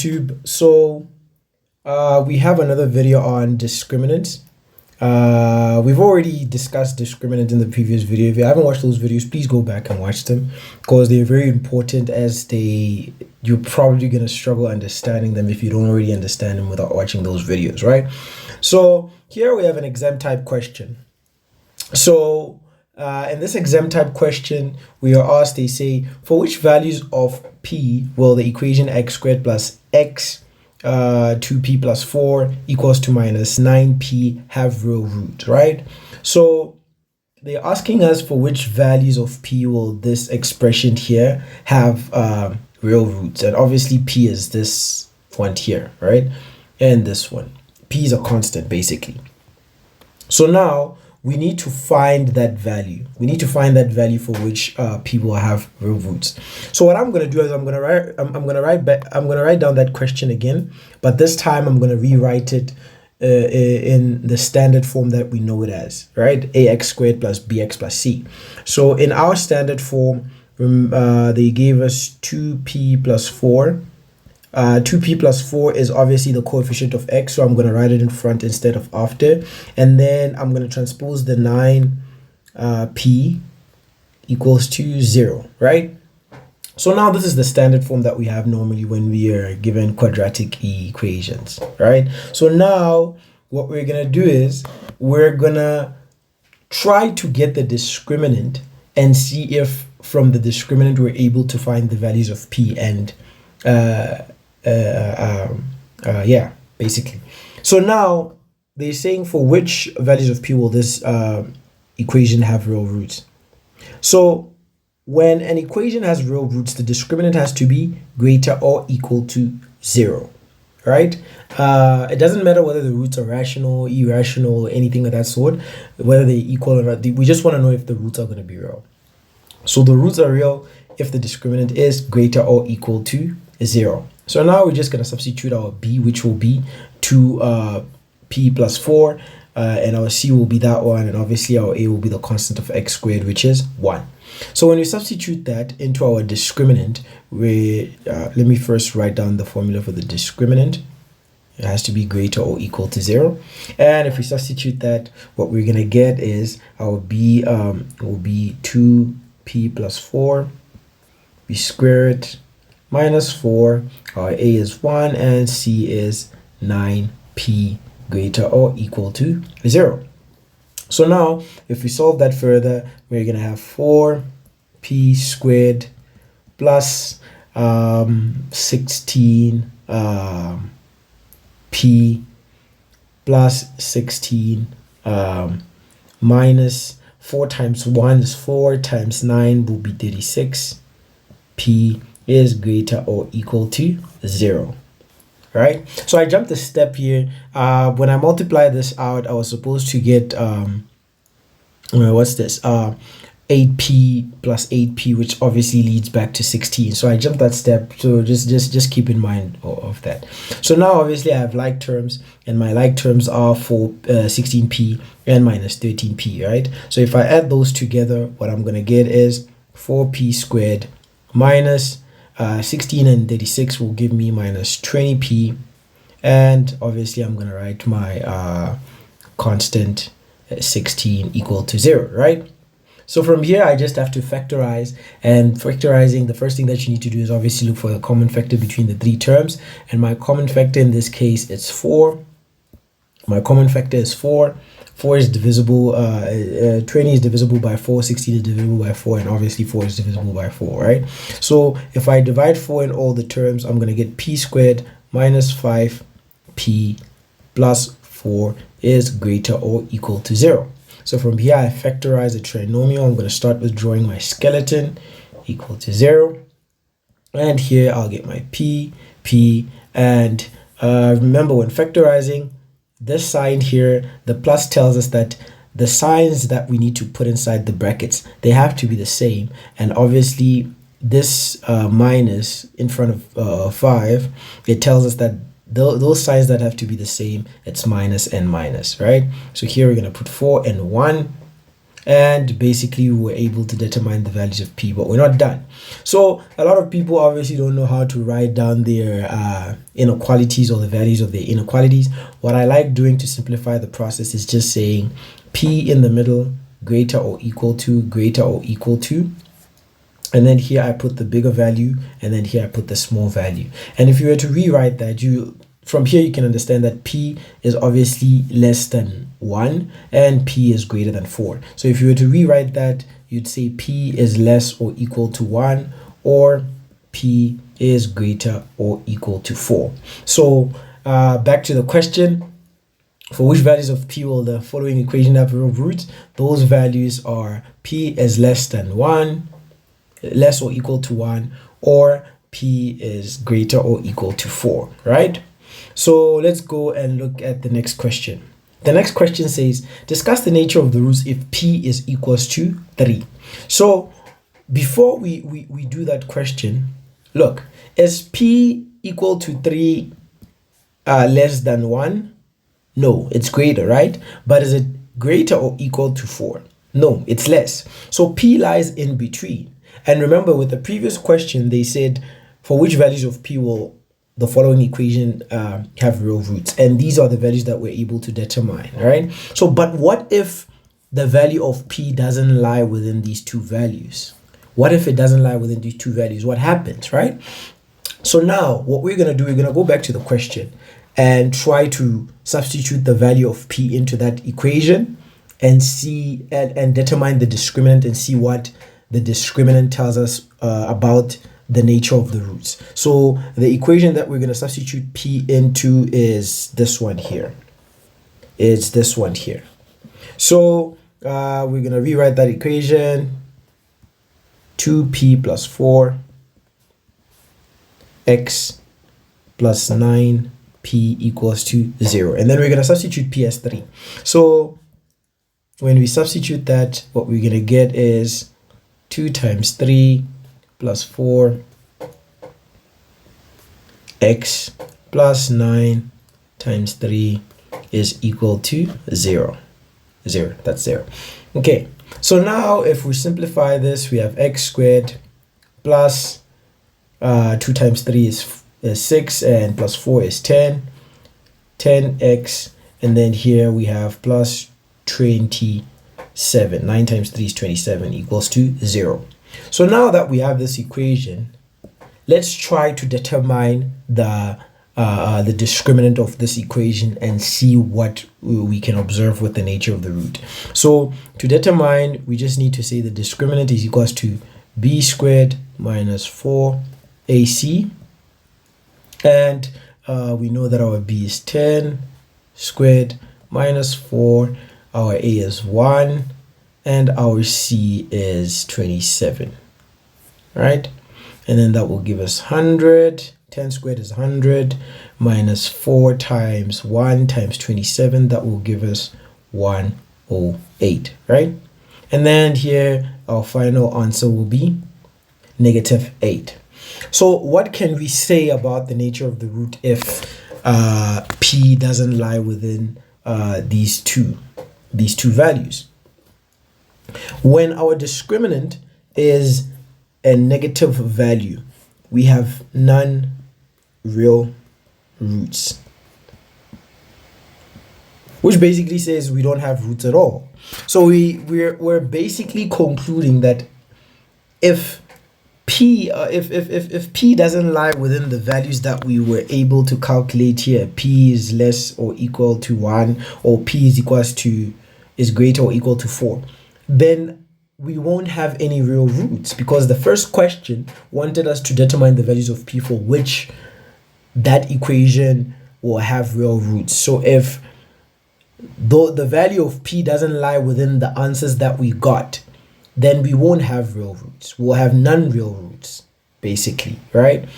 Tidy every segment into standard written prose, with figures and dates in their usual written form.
YouTube. So we have another video on discriminants. We've already discussed discriminant in the previous video. If you haven't watched those videos, please go back and watch them because they're very important, as you're probably going to struggle understanding them if you don't already understand them without watching those videos, right? So here we have an exam type question. So in this exam type question, we are asked, they say, for which values of p will the equation x squared plus x 2p plus 4 equals to minus 9p have real root, right? So they're asking us for which values of p will this expression here have real roots, and obviously p is this one here, right? And this one. P is a constant basically. So now we need to find that value. We need to find that value for which p will have real roots. So what I'm going to do is I'm going to write down that question again, but this time I'm going to rewrite it in the standard form that we know it as, right? Ax squared plus bx plus c. So in our standard form, they gave us 2p plus 4. 2p plus 4 is obviously the coefficient of x, so I'm going to write it in front instead of after, and then I'm going to transpose the 9p equals to 0, right? So now this is the standard form that we have normally when we are given quadratic equations, right? So now what we're going to do is we're going to try to get the discriminant and see if from the discriminant we're able to find the values of p and yeah, basically. So now they're saying for which values of p will this equation have real roots. So when an equation has real roots, the discriminant has to be greater or equal to 0, right? It doesn't matter whether the roots are rational, irrational, or anything of that sort, whether they're equal or not. We just want to know if the roots are going to be real. So the roots are real if the discriminant is greater or equal to 0. So now we're just going to substitute our b, which will be 2p plus 4, and our c will be that one, and obviously our a will be the constant of x squared, which is 1. So when we substitute that into our discriminant, let me first write down the formula for the discriminant. It has to be greater or equal to 0. And if we substitute that, what we're going to get is our b will be 2p plus 4, b squared minus 4, our a is 1, and c is 9p greater or equal to 0. So now, if we solve that further, we're going to have 4p squared plus 16p plus 16 minus 4 times 1 is 4 times 9 will be 36. P is greater or equal to 0, right? So I jumped a step here. When I multiply this out, I was supposed to get what's this, 8p plus 8p, which obviously leads back to 16. So I jumped that step, so just keep in mind of that. So now obviously I have like terms, and my like terms are for 16p and minus 13p, right? So if I add those together, what I'm going to get is 4p squared minus 16 and 36 will give me minus 20p, and obviously I'm going to write my constant 16 equal to 0, right? So from here I just have to factorize, and factorizing, the first thing that you need to do is obviously look for a common factor between the three terms, and my common factor in this case is 4. My common factor is 4. 4 is divisible, 20 is divisible by 4, 16 is divisible by 4, and obviously 4 is divisible by 4, right? So if I divide 4 in all the terms, I'm going to get p squared minus 5p plus 4 is greater or equal to 0. So from here, I factorize the trinomial. I'm going to start with drawing my skeleton equal to 0. And here I'll get my p, and remember when factorizing, this sign here, the plus tells us that the signs that we need to put inside the brackets, they have to be the same. And obviously this minus in front of 5, it tells us that those signs that have to be the same, it's minus and minus, right? So here we're going to put 4 and 1. and basically we were able to determine the values of p, but we're not done. So a lot of people obviously don't know how to write down their inequalities or the values of their inequalities. What I like doing to simplify the process is just saying p in the middle greater or equal to, greater or equal to, and then here I put the bigger value, and then here I put the small value. And if you were to rewrite that, from here you can understand that p is obviously less than 1 and p is greater than 4. So if you were to rewrite that, you'd say p is less or equal to 1, or p is greater or equal to 4. So back to the question, for which values of p will the following equation have real roots? Those values are p is less than 1, less or equal to 1, or p is greater or equal to 4, right? So let's go and look at the next question. The next question says, discuss the nature of the roots if p is equals to 3. So before we do that question, look, is p equal to 3 less than 1? No, it's greater, right? But is it greater or equal to 4? No, it's less. So p lies in between. And remember, with the previous question, they said, for which values of p will the following equation have real roots? And these are the values that we're able to determine, right? So, but what if the value of p doesn't lie within these two values? What if it doesn't lie within these two values? What happens, right? So now what we're going to do, we're going to go back to the question and try to substitute the value of p into that equation and see and determine the discriminant and see what the discriminant tells us about the nature of the roots. So the equation that we're going to substitute p into is this one here. It's this one here. So we're going to rewrite that equation. 2p plus 4 x plus 9p equals to 0. And then we're going to substitute p as 3. So when we substitute that, what we're going to get is 2 times 3 plus 4 x plus 9 times 3 is equal to 0. 0, that's 0. Okay, so now if we simplify this, we have x squared plus 2 times 3 is 6 and plus 4 is 10. 10x, and then here we have plus 27. 9 times 3 is 27 equals to 0. So now that we have this equation, let's try to determine the discriminant of this equation and see what we can observe with the nature of the root. So to determine, we just need to say the discriminant is equals to b squared minus 4ac, and we know that our b is 10 squared minus 4, our a is 1, and our c is 27, right? And then that will give us 100. 10 squared is 100 minus 4 times 1 times 27. That will give us 108, right? And then here our final answer will be -8. So what can we say about the nature of the root if p doesn't lie within these two values? When our discriminant is a negative value, we have non-real roots, which basically says we don't have roots at all. So we're basically concluding that if p doesn't lie within the values that we were able to calculate here, p is less or equal to 1, or p is greater or equal to 4, then we won't have any real roots, because the first question wanted us to determine the values of p for which that equation will have real roots. So if the value of p doesn't lie within the answers that we got, then we won't have real roots. We'll have non-real roots, basically, right?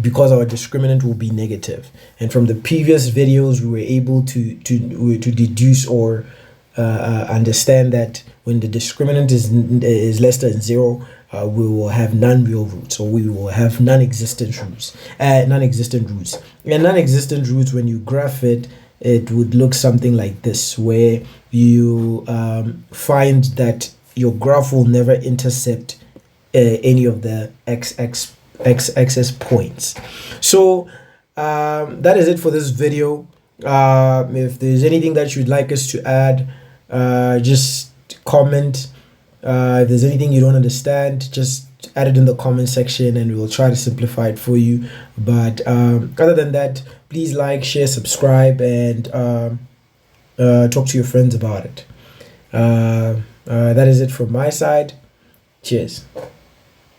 Because our discriminant will be negative. And from the previous videos, we were able to deduce or understand that when the discriminant is less than 0, we will have non-real roots, or we will have non-existent roots. And non-existent roots, when you graph it, it would look something like this, where you find that your graph will never intercept any of the x-axis points. So that is it for this video. If there's anything that you'd like us to add, just comment. If there's anything you don't understand, just add it in the comment section and we'll try to simplify it for you. But other than that, please like, share, subscribe, and talk to your friends about it. That is it from my side. Cheers.